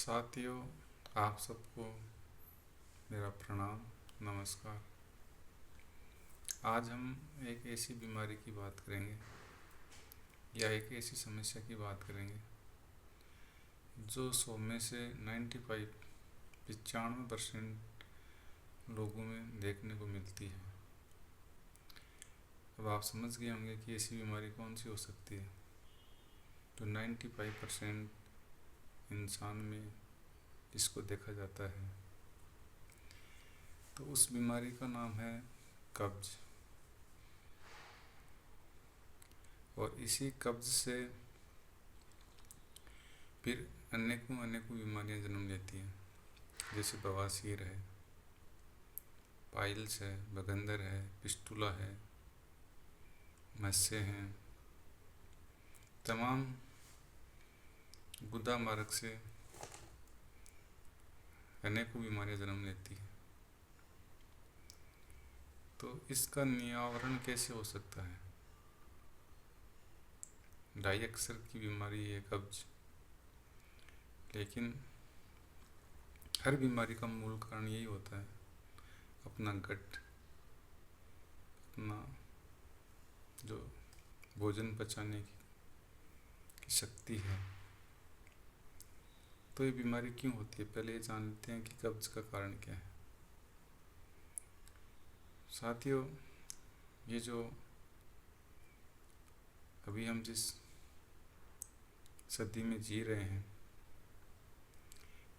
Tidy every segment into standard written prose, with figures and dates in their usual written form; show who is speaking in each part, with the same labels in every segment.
Speaker 1: साथियों, आप सबको मेरा प्रणाम, नमस्कार। आज हम एक ऐसी बीमारी की बात करेंगे या एक ऐसी समस्या की बात करेंगे जो 100 में से 95% लोगों में देखने को मिलती है। अब आप समझ गए होंगे कि ऐसी बीमारी कौन सी हो सकती है तो 95% इंसान में इसको देखा जाता है। तो उस बीमारी का नाम है कब्ज। और इसी कब्ज से फिर अनेकों अनेकों बीमारियां जन्म लेती हैं, जैसे बवासीर है, पाइल्स है, बगंदर है, पिस्टुला है, मस्से हैं। तमाम गुदा मार्ग से अनेकों बीमारियां जन्म लेती हैं। तो इसका निवारण कैसे हो सकता है? डाई अक्सर की बीमारी है कब्ज, लेकिन हर बीमारी का मूल कारण यही होता है अपना गट, अपना जो भोजन पचाने की शक्ति है। तो ये बीमारी क्यों होती है, पहले ये जान लेते हैं कि कब्ज का कारण क्या है। साथियों, ये जो अभी हम जिस सदी में जी रहे हैं,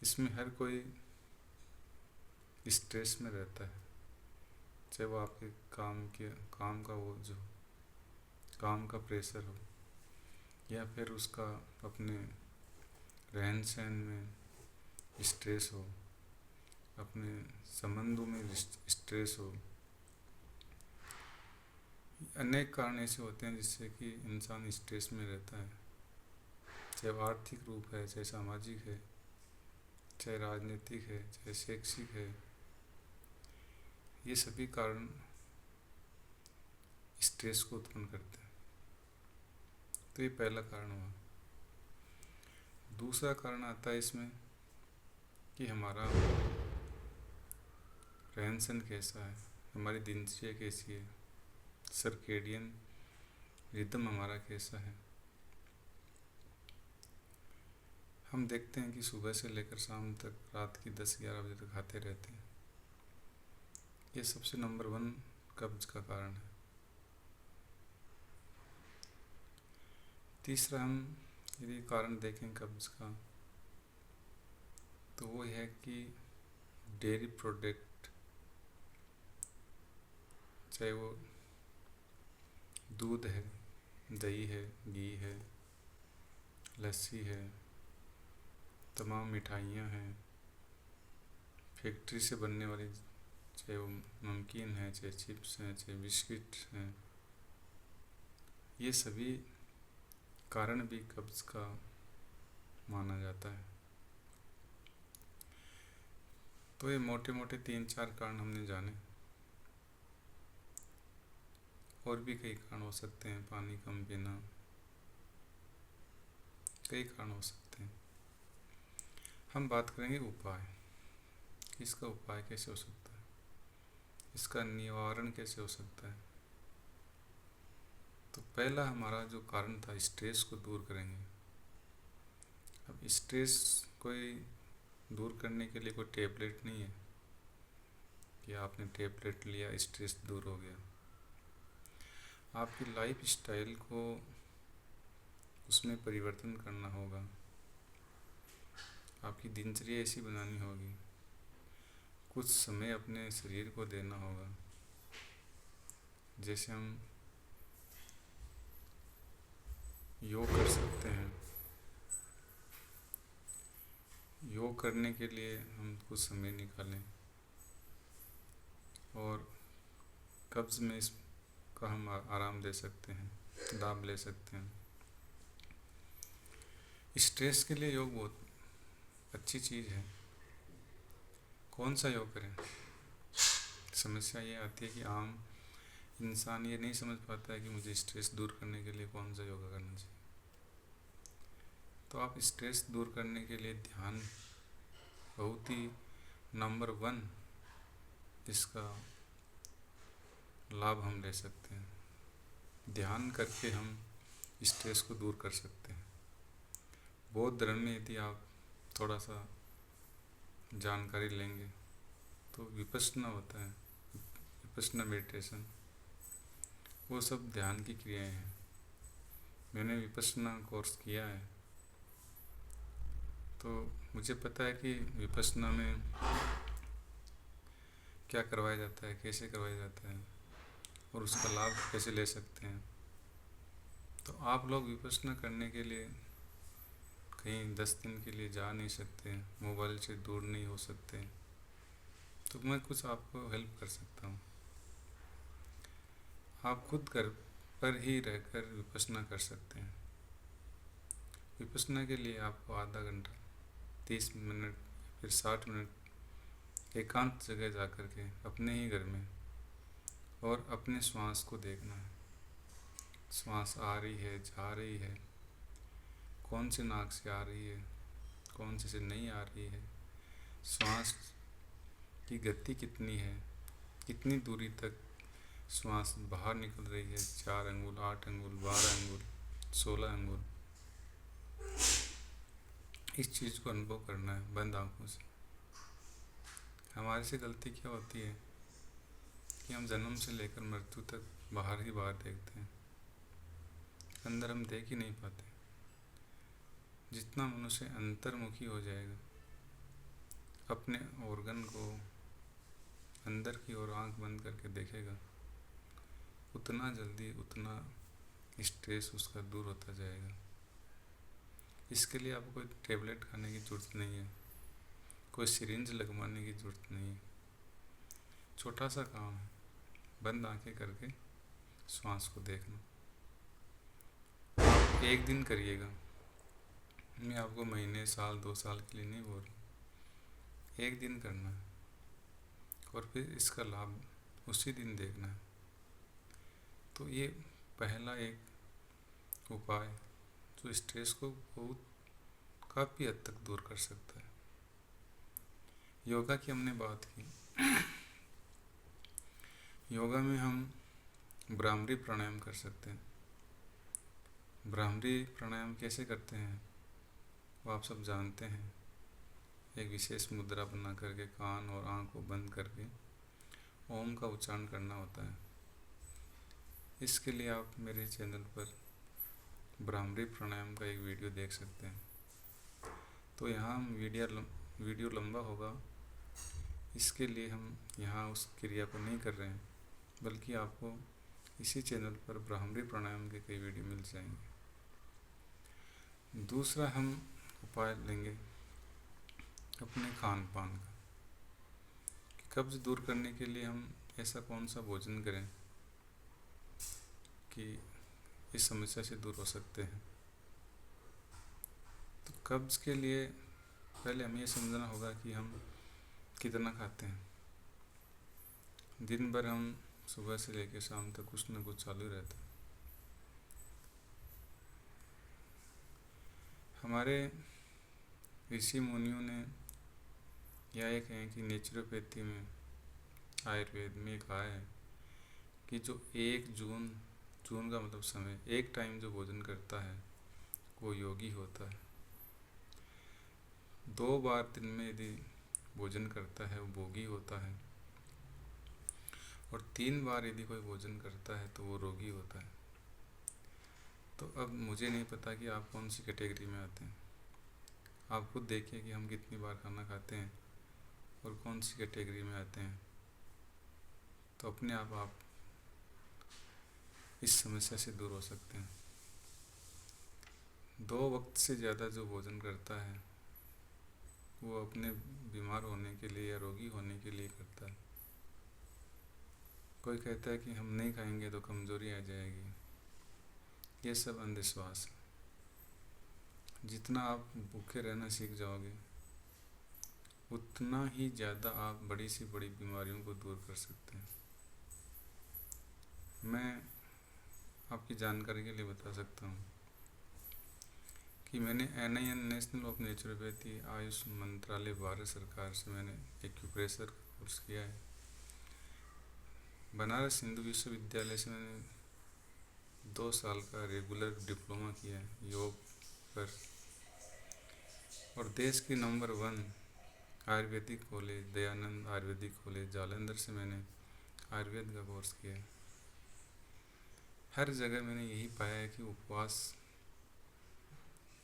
Speaker 1: इसमें हर कोई स्ट्रेस में रहता है, चाहे वो आपके काम का वो जो काम का प्रेशर हो या फिर उसका अपने रहन सहन में स्ट्रेस हो, अपने संबंधों में स्ट्रेस हो। अनेक कारण ऐसे होते हैं जिससे कि इंसान स्ट्रेस में रहता है, चाहे वो आर्थिक रूप है, चाहे सामाजिक है, चाहे राजनीतिक है, चाहे शैक्षिक है। ये सभी कारण स्ट्रेस को उत्पन्न करते हैं। तो ये पहला कारण हुआ। दूसरा कारण आता है इसमें कि हमारा रहन सहन कैसा है, हमारी दिनचर्या कैसी है, सर्केडियन रिदम हमारा कैसा है। हम देखते हैं कि सुबह से लेकर शाम तक, रात की 10-11 बजे तक खाते रहते हैं। ये सबसे नंबर 1 कब्ज का कारण है। तीसरा हम यदि कारण देखें कब्ज का, तो वो है कि डेयरी प्रोडक्ट, चाहे वो दूध है, दही है, घी है, लस्सी है, तमाम मिठाइयाँ हैं, फैक्ट्री से बनने वाली, चाहे वो नमकीन है, चाहे चिप्स हैं, चाहे बिस्किट हैं, ये सभी कारण भी कब्ज का माना जाता है। तो ये मोटे मोटे 3-4 कारण हमने जाने। और भी कई कारण हो सकते हैं, पानी कम पीना, कई कारण हो सकते हैं। हम बात करेंगे उपाय, इसका उपाय कैसे हो सकता है, इसका निवारण कैसे हो सकता है। तो पहला हमारा जो कारण था, स्ट्रेस को दूर करेंगे। अब स्ट्रेस कोई दूर करने के लिए कोई टेबलेट नहीं है कि आपने टेबलेट लिया स्ट्रेस दूर हो गया। आपकी लाइफ स्टाइल को उसमें परिवर्तन करना होगा, आपकी दिनचर्या ऐसी बनानी होगी, कुछ समय अपने शरीर को देना होगा। जैसे हम योग कर सकते हैं, योग करने के लिए हम कुछ समय निकालें और कब्ज में इसका हम आराम दे सकते हैं, लाभ ले सकते हैं। स्ट्रेस के लिए योग बहुत अच्छी चीज़ है। कौन सा योग करें? समस्या ये आती है कि आम इंसान ये नहीं समझ पाता है कि मुझे स्ट्रेस दूर करने के लिए कौन सा योगा करना चाहिए। तो आप स्ट्रेस दूर करने के लिए ध्यान बहुत ही नंबर 1 इसका लाभ हम ले सकते हैं। ध्यान करके हम स्ट्रेस को दूर कर सकते हैं। बौद्ध धर्म में यदि आप थोड़ा सा जानकारी लेंगे तो विपश्यना होता है, विपश्यना मेडिटेशन, वो सब ध्यान की क्रियाएं हैं। मैंने विपश्यना कोर्स किया है तो मुझे पता है कि विपश्यना में क्या करवाया जाता है, कैसे करवाया जाता है और उसका लाभ कैसे ले सकते हैं। तो आप लोग विपश्यना करने के लिए कहीं 10 दिन के लिए जा नहीं सकते, मोबाइल से दूर नहीं हो सकते, तो मैं कुछ आपको हेल्प कर सकता हूँ। आप खुद घर पर ही रहकर विपश्यना कर सकते हैं। विपश्यना के लिए आपको आधा घंटा, 30 मिनट, फिर 60 मिनट एकांत जगह जा कर के अपने ही घर में और अपने श्वास को देखना है। श्वास आ रही है, जा रही है, कौन से नाक से आ रही है, कौन से नहीं आ रही है, श्वास की गति कितनी है, कितनी दूरी तक श्वास बाहर निकल रही है, 4 अंगुल, 8 अंगुल, 12 अंगुल, 16 अंगुल। इस चीज़ को अनुभव करना है बंद आंखों से। हमारे से गलती क्या होती है कि हम जन्म से लेकर मृत्यु तक बाहर ही बाहर देखते हैं, अंदर हम देख ही नहीं पाते। जितना मनुष्य अंतर्मुखी हो जाएगा, अपने ऑर्गन को अंदर की ओर आंख बंद करके देखेगा, उतना जल्दी उतना स्ट्रेस उसका दूर होता जाएगा। इसके लिए आपको कोई टेबलेट खाने की ज़रूरत नहीं है, कोई सिरिंज लगवाने की ज़रूरत नहीं है। छोटा सा काम है, बंद आंखें करके श्वास को देखना। आप 1 दिन करिएगा, मैं आपको महीने, साल, 2 साल के लिए नहीं बोल रहा। 1 दिन करना है और फिर इसका लाभ उसी दिन देखना है। तो ये पहला एक उपाय जो स्ट्रेस को बहुत काफ़ी हद तक दूर कर सकता है। योगा की हमने बात की। योगा में हम भ्रामरी प्राणायाम कर सकते हैं। भ्रामरी प्राणायाम कैसे करते हैं वो आप सब जानते हैं। एक विशेष मुद्रा बना करके कान और आँख को बंद करके ओम का उच्चारण करना होता है। इसके लिए आप मेरे चैनल पर भ्रामरी प्राणायाम का एक वीडियो देख सकते हैं। तो यहाँ हम वीडियो लंबा होगा, इसके लिए हम यहाँ उस क्रिया को नहीं कर रहे हैं, बल्कि आपको इसी चैनल पर भ्रामरी प्राणायाम के कई वीडियो मिल जाएंगे। दूसरा हम उपाय लेंगे अपने खान पान का, कि कब्ज़ दूर करने के लिए हम ऐसा कौन सा भोजन करें कि इस समस्या से दूर हो सकते हैं। तो कब्ज़ के लिए पहले हमें ये समझना होगा कि हम कितना खाते हैं। दिन भर हम सुबह से लेकर शाम तक कुछ न कुछ चालू रहता है। हमारे ऋषि मुनियों ने या ये कहें कि नेचुरोपैथी में, आयुर्वेद में कहा है कि जो 1 जून का मतलब समय, एक टाइम जो भोजन करता है वो योगी होता है। 2 बार दिन में यदि भोजन करता है वो भोगी होता है, और 3 बार यदि कोई भोजन करता है तो वो रोगी होता है। तो अब मुझे नहीं पता कि आप कौन सी कैटेगरी में आते हैं। आप खुद देखिए कि हम कितनी बार खाना खाते हैं और कौन सी कैटेगरी में आते हैं, तो अपने आप इस समस्या से दूर हो सकते हैं। 2 वक्त से ज़्यादा जो भोजन करता है वो अपने बीमार होने के लिए या रोगी होने के लिए करता है। कोई कहता है कि हम नहीं खाएंगे तो कमज़ोरी आ जाएगी, ये सब अंधविश्वास है। जितना आप भूखे रहना सीख जाओगे उतना ही ज़्यादा आप बड़ी से बड़ी बीमारियों को दूर कर सकते हैं। मैं आपकी जानकारी के लिए बता सकता हूँ कि मैंने NIN national of naturopathy Ayush मंत्रालय भारत सरकार से मैंने एक्यूप्रेशर का कोर्स किया है। बनारस हिंदू विश्वविद्यालय से मैंने 2 साल का रेगुलर डिप्लोमा किया है योग पर। और देश की number 1 Ayurvedic college Dayanand Ayurvedic college Jalandhar से मैंने आयुर्वेद का कोर्स किया है। हर जगह मैंने यही पाया है कि उपवास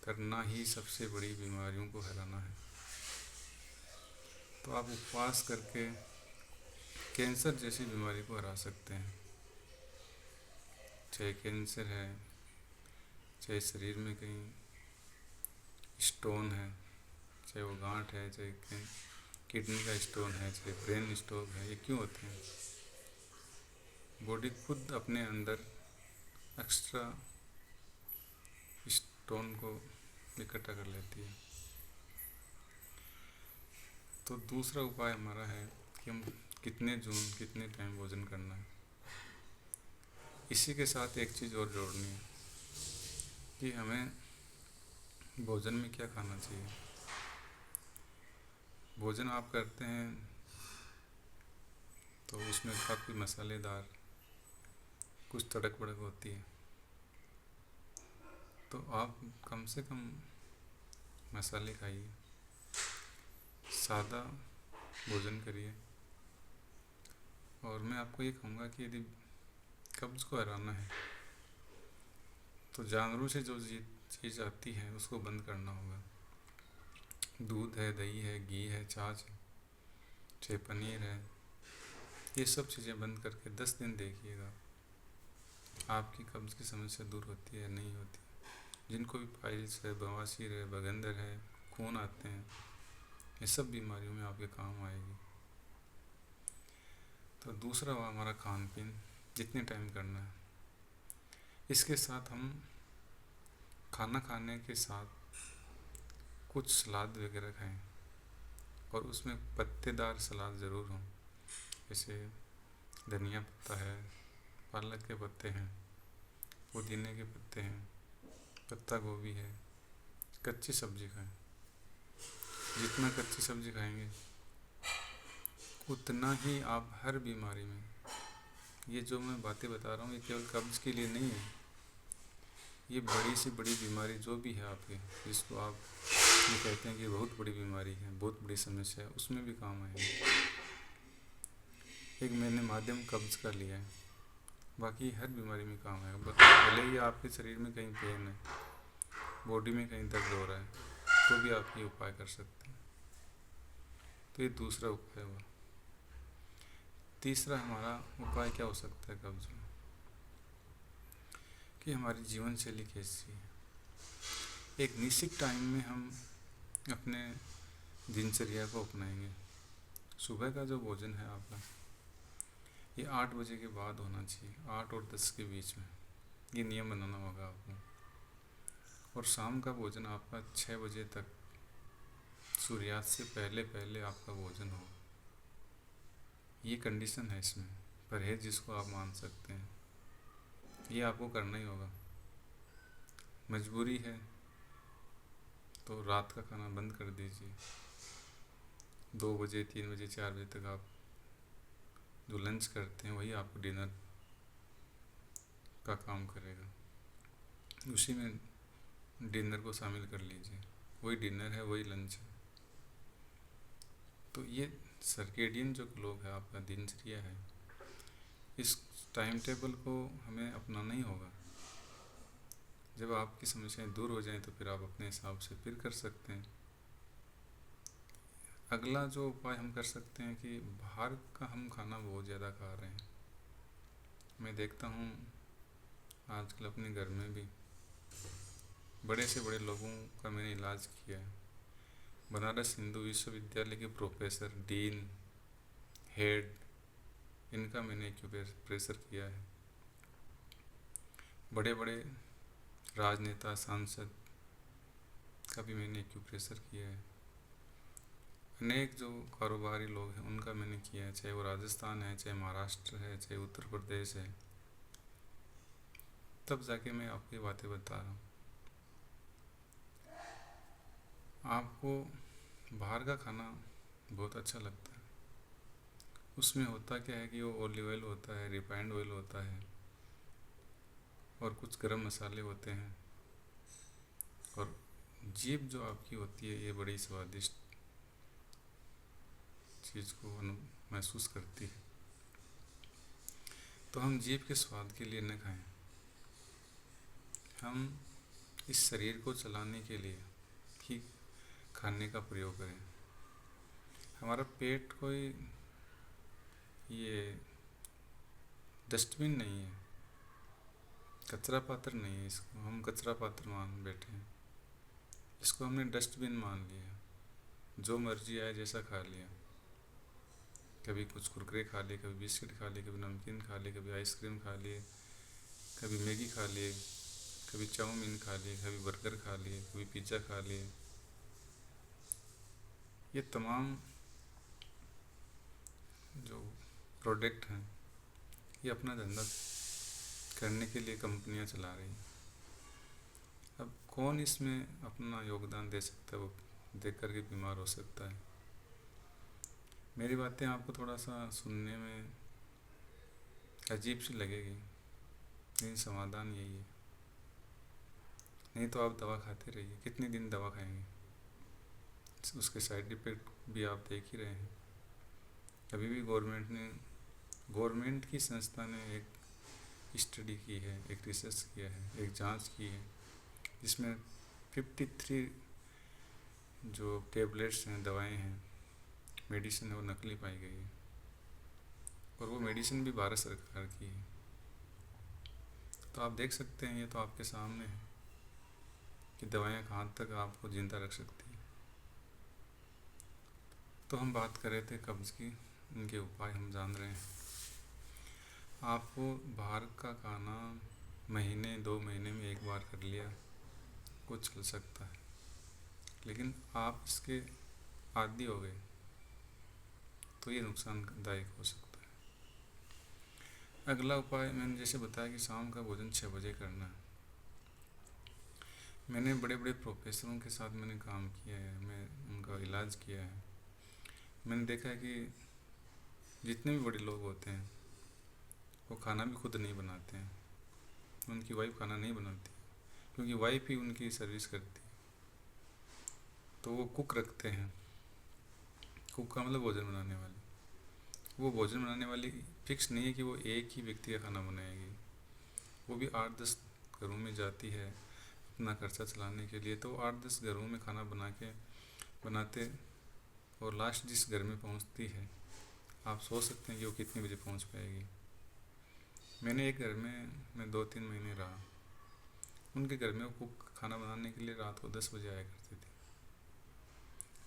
Speaker 1: करना ही सबसे बड़ी बीमारियों को हराना है। तो आप उपवास करके कैंसर जैसी बीमारी को हरा सकते हैं। चाहे कैंसर है, चाहे शरीर में कहीं स्टोन है, चाहे वो गांठ है, चाहे किडनी का स्टोन है, चाहे ब्रेन स्टोन है। ये क्यों होते हैं? बॉडी खुद अपने अंदर एक्स्ट्रा स्टोन को इकट्ठा कर लेती है। तो दूसरा उपाय हमारा है कि हम कितने टाइम भोजन करना है। इसी के साथ एक चीज़ और जोड़नी है कि हमें भोजन में क्या खाना चाहिए। भोजन आप करते हैं तो उसमें काफ़ी मसालेदार कुछ तड़क भड़क होती है, तो आप कम से कम मसाले खाइए, सादा भोजन करिए। और मैं आपको ये कहूँगा कि यदि कब्ज़ को हराना है तो जानवरों से जो चीज़ आती है उसको बंद करना होगा। दूध है, दही है, घी है, छाछ है, चाहे पनीर है, ये सब चीज़ें बंद करके 10 दिन देखिएगा आपकी कब्ज़ की समस्या दूर होती है नहीं होती। जिनको भी पाइल्स है, बवासीर है, बगंदर है, खून आते हैं, ये सब बीमारियों में आपके काम आएगी। तो दूसरा हुआ हमारा खान पीन, जितने टाइम करना है। इसके साथ हम खाना खाने के साथ कुछ सलाद वगैरह खाएं, और उसमें पत्तेदार सलाद ज़रूर हों। जैसे धनिया पत्ता है, पालक के पत्ते हैं, पुदीने के पत्ते हैं, पत्ता गोभी है। कच्ची सब्जी खाएं। जितना कच्ची सब्जी खाएंगे उतना ही आप हर बीमारी में, ये जो मैं बातें बता रहा हूँ ये केवल कब्ज़ के लिए नहीं है, ये बड़ी से बड़ी बीमारी जो भी है आपके, जिसको आप ये कहते हैं कि बहुत बड़ी बीमारी है, बहुत बड़ी समस्या है, उसमें भी काम आएगी। एक मैंने माध्यम कब्ज़ का लिया है, बाकी हर बीमारी में काम आएगा। भले ही आपके शरीर में कहीं पेन है, बॉडी में कहीं दर्द हो रहा है, तो भी आप ये उपाय कर सकते हैं। तो ये दूसरा उपाय हुआ। तीसरा हमारा उपाय क्या हो सकता है कब्ज़ में, कि हमारी जीवन शैली कैसी है। एक निश्चित टाइम में हम अपने दिनचर्या को अपनाएंगे। सुबह का जो भोजन है आपका, ये 8 बजे के बाद होना चाहिए, 8 और 10 के बीच में, ये नियम बनाना होगा आपको। और शाम का भोजन आपका 6 बजे तक, सूर्यास्त से पहले पहले आपका भोजन हो। ये कंडीशन है इसमें, परहेज जिसको आप मान सकते हैं, ये आपको करना ही होगा। मजबूरी है तो रात का खाना बंद कर दीजिए। 2 बजे, 3 बजे, 4 बजे तक आप जो लंच करते हैं वही आपको डिनर का काम करेगा। उसी में डिनर को शामिल कर लीजिए, वही डिनर है, वही लंच है। तो ये सर्केडियन जो क्लॉक है, आपका दिनचर्या है, इस टाइम टेबल को हमें अपनाना ही होगा। जब आपकी समस्याएं दूर हो जाएं तो फिर आप अपने हिसाब से फिर कर सकते हैं। अगला जो उपाय हम कर सकते हैं कि बाहर का हम खाना बहुत ज़्यादा खा रहे हैं। मैं देखता हूँ आजकल अपने घर में भी बड़े से बड़े लोगों का मैंने इलाज किया है। बनारस हिंदू विश्वविद्यालय के प्रोफेसर, डीन, हेड, इनका मैंने एक्यूप्रेशर किया है। बड़े बड़े राजनेता, सांसद का भी मैंने एक्यूप्रेशर किया है। अनेक जो कारोबारी लोग हैं उनका मैंने किया है, चाहे वो राजस्थान है, चाहे महाराष्ट्र है, चाहे उत्तर प्रदेश है। तब जाके मैं आपको ये बातें बता रहा हूँ। आपको बाहर का खाना बहुत अच्छा लगता है, उसमें होता क्या है कि वो ऑलिव ऑयल होता है, रिफाइंड ऑयल होता है और कुछ गरम मसाले होते हैं, और जीभ जो आपकी होती है ये बड़ी स्वादिष्ट चीज़ को महसूस करती है। तो हम जीभ के स्वाद के लिए न खाएं, हम इस शरीर को चलाने के लिए ही खाने का प्रयोग करें। हमारा पेट कोई ये डस्टबिन नहीं है, कचरा पात्र नहीं है, इसको हम कचरा पात्र मान बैठे हैं, इसको हमने डस्टबिन मान लिया, जो मर्जी आए जैसा खा लिया, कभी कुछ कुरकुरे खा लिए, कभी बिस्किट खा लिए, कभी नमकीन खा लिए, कभी आइसक्रीम खा लिए, कभी मैगी खा लिए, कभी चाउमीन खा लिए, कभी बर्गर खा लिए, कभी पिज़्ज़ा खा लिए। ये तमाम जो प्रोडक्ट हैं ये अपना धंधा करने के लिए कंपनियां चला रही हैं। अब कौन इसमें अपना योगदान दे सकता है, वो देख कर के बीमार हो सकता है। मेरी बातें आपको थोड़ा सा सुनने में अजीब सी लगेगी, लेकिन समाधान यही है। नहीं तो आप दवा खाते रहिए, कितने दिन दवा खाएंगे, उसके साइड इफ़ेक्ट भी आप देख ही रहे हैं। अभी भी गवर्नमेंट की संस्था ने एक स्टडी की है, एक रिसर्च किया है, एक जांच की है, जिसमें 53 जो टेबलेट्स हैं, दवाएं हैं, मेडिसिन है, वो नकली पाई गई है, और वो मेडिसिन भी भारत सरकार की है। तो आप देख सकते हैं, ये तो आपके सामने है कि दवाएं कहाँ तक आपको जिंदा रख सकती है। तो हम बात कर रहे थे कब्ज़ की, इनके उपाय हम जान रहे हैं। आपको बाहर का खाना महीने 2 महीने में एक बार कर लिया वो चल सकता है, लेकिन आप इसके आदी हो गए तो ये नुकसानदायक हो सकता है। अगला उपाय मैंने जैसे बताया कि शाम का भोजन 6 बजे करना है। मैंने बड़े बड़े प्रोफेसरों के साथ मैंने काम किया है, मैं उनका इलाज किया है। मैंने देखा है कि जितने भी बड़े लोग होते हैं वो खाना भी खुद नहीं बनाते हैं, उनकी वाइफ खाना नहीं बनाती, क्योंकि वाइफ ही उनकी सर्विस करती है। तो वो कुक रखते हैं, कुक का मतलब भोजन बनाने वाली। वो भोजन बनाने वाली फिक्स नहीं है कि वो एक ही व्यक्ति का खाना बनाएगी, वो भी 8-10 घरों में जाती है अपना खर्चा चलाने के लिए। तो 8-10 घरों में खाना बनाते और लास्ट जिस घर में पहुंचती है, आप सोच सकते हैं कि वो कितने बजे पहुंच पाएगी। मैंने एक घर में मैं 2-3 महीने रहा, उनके घर में वो कुक खाना बनाने के लिए रात को 10 बजे आया करती थी।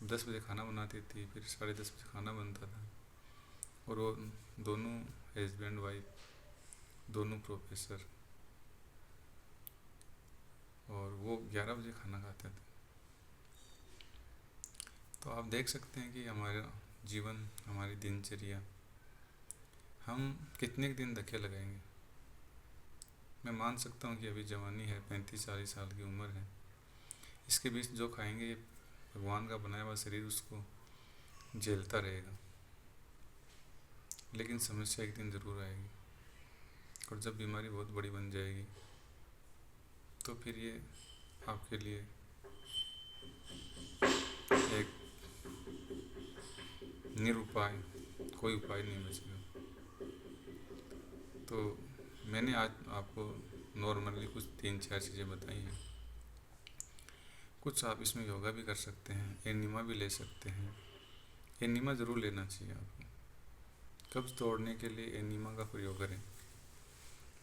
Speaker 1: 10 बजे खाना बनाती थी, फिर 10:30 बजे खाना बनता था, और वो दोनों हस्बैंड वाइफ, दोनों प्रोफेसर, और वो 11 बजे खाना खाते थे। तो आप देख सकते हैं कि हमारा जीवन, हमारी दिनचर्या, हम कितने दिन धक्के लगाएंगे। मैं मान सकता हूँ कि अभी जवानी है, 35-40 साल की उम्र है, इसके बीच जो खाएंगे ये भगवान का बनाया हुआ शरीर उसको झेलता रहेगा, लेकिन समस्या एक दिन ज़रूर आएगी, और जब बीमारी बहुत बड़ी बन जाएगी तो फिर ये आपके लिए एक निरुपाय, कोई उपाय नहीं बचेगा। तो मैंने आज आपको नॉर्मली कुछ 3-4 चीज़ें बताई हैं। कुछ आप इसमें योगा भी कर सकते हैं, एनिमा भी ले सकते हैं। एनिमा ज़रूर लेना चाहिए आपको, कब्ज़ तोड़ने के लिए एनिमा का प्रयोग करें।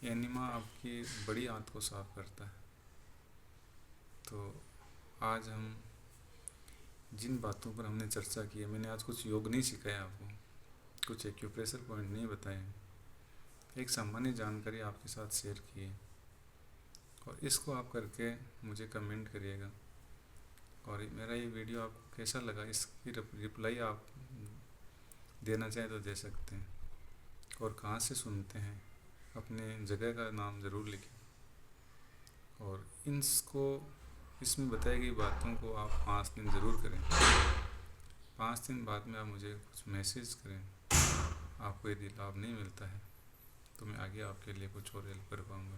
Speaker 1: एनिमा आपकी बड़ी आंत को साफ करता है। तो आज हम जिन बातों पर हमने चर्चा की है, मैंने आज कुछ योग नहीं सिखाया आपको, कुछ एक्यूप्रेशर पॉइंट नहीं बताए, एक सामान्य जानकारी आपके साथ शेयर की है, और इसको आप करके मुझे कमेंट करिएगा। और मेरा ये वीडियो आपको कैसा लगा, इसकी रिप्लाई आप देना चाहें तो दे सकते हैं, और कहाँ से सुनते हैं अपने जगह का नाम ज़रूर लिखें। और इसको इसमें बताई गई बातों को आप 5 दिन ज़रूर करें। 5 दिन बाद में आप मुझे कुछ मैसेज करें। आपको यदि लाभ नहीं मिलता है तो मैं आगे आपके लिए कुछ और हेल्प कर पाऊँगा।